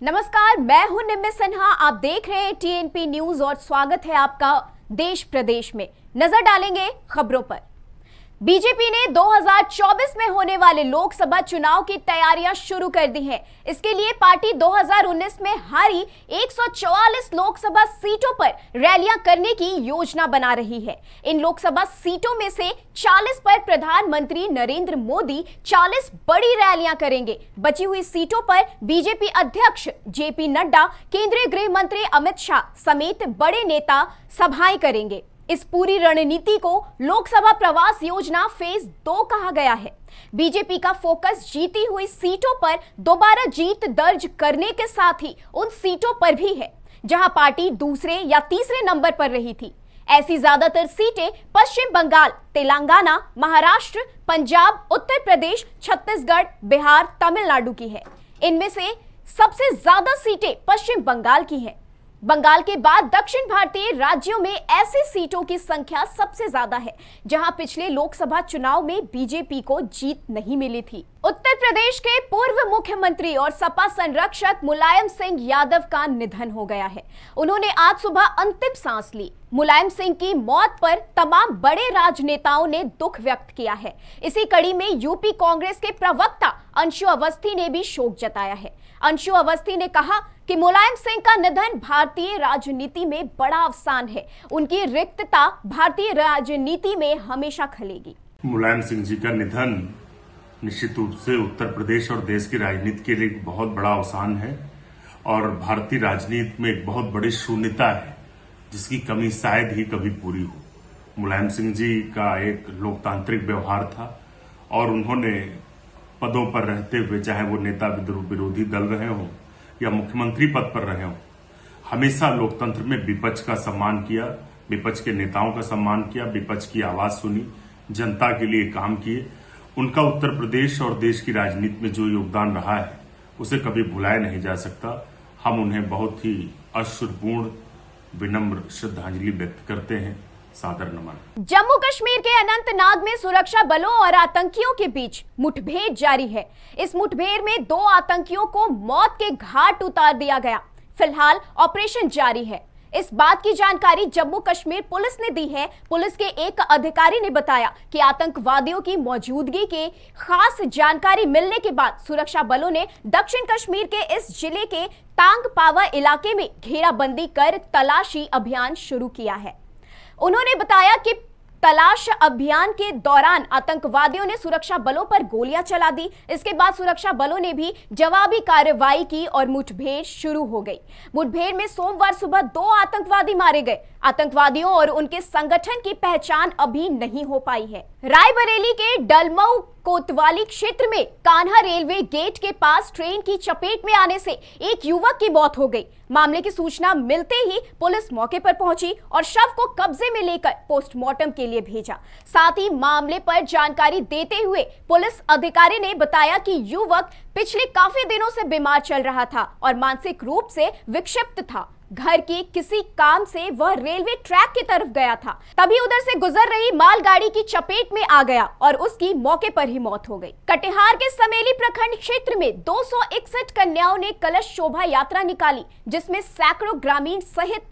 नमस्कार, मैं हूं निम्मी सिन्हा। आप देख रहे हैं टीएनपी न्यूज और स्वागत है आपका देश प्रदेश में। नजर डालेंगे खबरों पर। बीजेपी ने 2024 में होने वाले लोकसभा चुनाव की तैयारियां शुरू कर दी हैं। इसके लिए पार्टी 2019 में हारी 144 लोकसभा सीटों पर रैलियां करने की योजना बना रही है। इन लोकसभा सीटों में से 40 पर प्रधानमंत्री नरेंद्र मोदी 40 बड़ी रैलियां करेंगे। बची हुई सीटों पर बीजेपी अध्यक्ष जेपी नड्डा, केंद्रीय गृह मंत्री अमित शाह समेत बड़े नेता सभाएं करेंगे। इस पूरी रणनीति को लोकसभा प्रवास योजना फेज 2 कहा गया है। बीजेपी का फोकस जीती हुई सीटों पर दोबारा जीत दर्ज करने के साथ ही उन सीटों पर भी है जहां पार्टी दूसरे या तीसरे नंबर पर रही थी। ऐसी ज्यादातर सीटें पश्चिम बंगाल, तेलंगाना, महाराष्ट्र, पंजाब, उत्तर प्रदेश, छत्तीसगढ़, बिहार, तमिलनाडु की है। इनमें से सबसे ज्यादा सीटें पश्चिम बंगाल की हैं। बंगाल के बाद दक्षिण भारतीय राज्यों में ऐसी सीटों की संख्या सबसे ज्यादा है जहां पिछले लोकसभा चुनाव में बीजेपी को जीत नहीं मिली थी। उत्तर प्रदेश के पूर्व मुख्यमंत्री और सपा संरक्षक मुलायम सिंह यादव का निधन हो गया है। उन्होंने आज सुबह अंतिम सांस ली। मुलायम सिंह की मौत पर तमाम बड़े राजनेताओं ने दुख व्यक्त किया है। इसी कड़ी में यूपी कांग्रेस के प्रवक्ता अंशु अवस्थी ने भी शोक जताया है। अंशु अवस्थी ने कहा कि मुलायम सिंह का निधन भारतीय राजनीति में बड़ा अवसान है। उनकी रिक्तता भारतीय राजनीति में हमेशा खलेगी। मुलायम सिंह जी का निधन निश्चित रूप से उत्तर प्रदेश और देश की राजनीति के लिए एक बहुत बड़ा अवसान है और भारतीय राजनीति में एक बहुत बड़ी शून्यता है जिसकी कमी शायद ही कभी पूरी हो। मुलायम सिंह जी का एक लोकतांत्रिक व्यवहार था और उन्होंने पदों पर रहते हुए, चाहे वो नेता विरोधी दल रहे हों या मुख्यमंत्री पद पर रहे हों, हमेशा लोकतंत्र में विपक्ष का सम्मान किया, विपक्ष के नेताओं का सम्मान किया, विपक्ष की आवाज सुनी, जनता के लिए काम किए। उनका उत्तर प्रदेश और देश की राजनीति में जो योगदान रहा है उसे कभी भुलाया नहीं जा सकता। हम उन्हें बहुत ही अश्रुपूर्ण विनम्र श्रद्धांजलि व्यक्त करते हैं। सादर नमन। जम्मू कश्मीर के अनंतनाग में सुरक्षा बलों और आतंकियों के बीच मुठभेड़ जारी है। इस मुठभेड़ में 2 आतंकियों को मौत के घाट उतार दिया गया। फिलहाल ऑपरेशन जारी है। इस बात की जानकारी जम्मू कश्मीर पुलिस ने दी है। पुलिस के एक अधिकारी ने बताया कि आतंकवादियों की मौजूदगी के खास जानकारी मिलने के बाद सुरक्षा बलों ने दक्षिण कश्मीर के इस जिले के तांग पावा इलाके में घेराबंदी कर तलाशी अभियान शुरू किया है। उन्होंने बताया कि तलाश अभियान के दौरान आतंकवादियों ने सुरक्षा बलों पर गोलियां चला दी। इसके बाद सुरक्षा बलों ने भी जवाबी कार्रवाई की और मुठभेड़ शुरू हो गई। मुठभेड़ में सोमवार सुबह 2 आतंकवादी मारे गए। आतंकवादियों और उनके संगठन की पहचान अभी नहीं हो पाई है। रायबरेली के डलमऊ कोतवाली क्षेत्र में कान्हा रेलवे गेट के पास ट्रेन की चपेट में आने से एक युवक की मौत हो गई। मामले की सूचना मिलते ही पुलिस मौके पर पहुंची और शव को कब्जे में लेकर पोस्टमार्टम के लिए भेजा। साथ ही मामले पर जानकारी देते हुए पुलिस अधिकारी ने बताया कि युवक पिछले काफी दिनों से बीमार चल रहा था और मानसिक रूप से विक्षिप्त था। घर के किसी काम से वह रेलवे ट्रैक की तरफ गया था, तभी उधर से गुजर रही मालगाड़ी की चपेट में आ गया और उसकी मौके पर ही मौत हो गई। कटिहार के समेली प्रखंड क्षेत्र में 261 कन्याओं ने कलश शोभा यात्रा निकाली, जिसमें सैकड़ों ग्रामीण सहित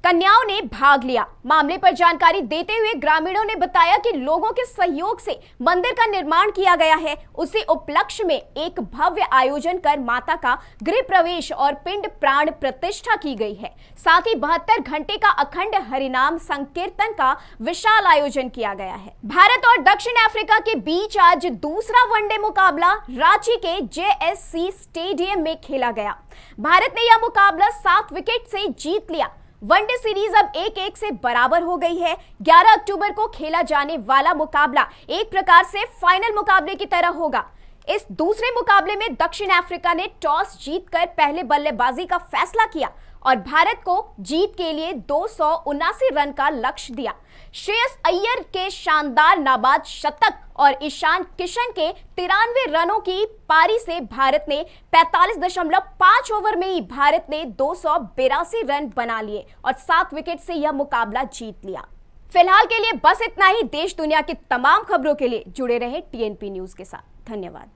कन्याओं ने भाग लिया। मामले पर जानकारी देते हुए ग्रामीणों ने बताया कि लोगों के सहयोग से मंदिर का निर्माण किया गया है। उसी उपलक्ष्य में एक भव्य आयोजन कर माता का गृह प्रवेश और पिंड प्राण प्रतिष्ठा की गई है। साथ ही 72 घंटे का अखंड हरिनाम संकीर्तन का विशाल आयोजन किया गया है। भारत और दक्षिण अफ्रीका के बीच आज दूसरा वनडे मुकाबला रांची के JSC स्टेडियम में खेला गया। भारत ने यह मुकाबला 7 विकेट से जीत लिया। वनडे सीरीज अब 1-1 से बराबर हो गई है। 11 अक्टूबर को खेला जाने वाला मुकाबला एक प्रकार से फाइनल मुकाबले की तरह होगा। इस दूसरे मुकाबले में दक्षिण अफ्रीका ने टॉस जीतकर पहले बल्लेबाजी का फैसला किया और भारत को जीत के लिए 279 रन का लक्ष्य दिया। श्रेयस अय्यर के शानदार नाबाद शतक और ईशान किशन के 93 रनों की पारी से भारत ने 45.5 ओवर में ही भारत ने 282 रन बना लिए और 7 विकेट से यह मुकाबला जीत लिया। फिलहाल के लिए बस इतना ही। देश दुनिया की तमाम खबरों के लिए जुड़े रहे टीएनपी न्यूज के साथ। धन्यवाद।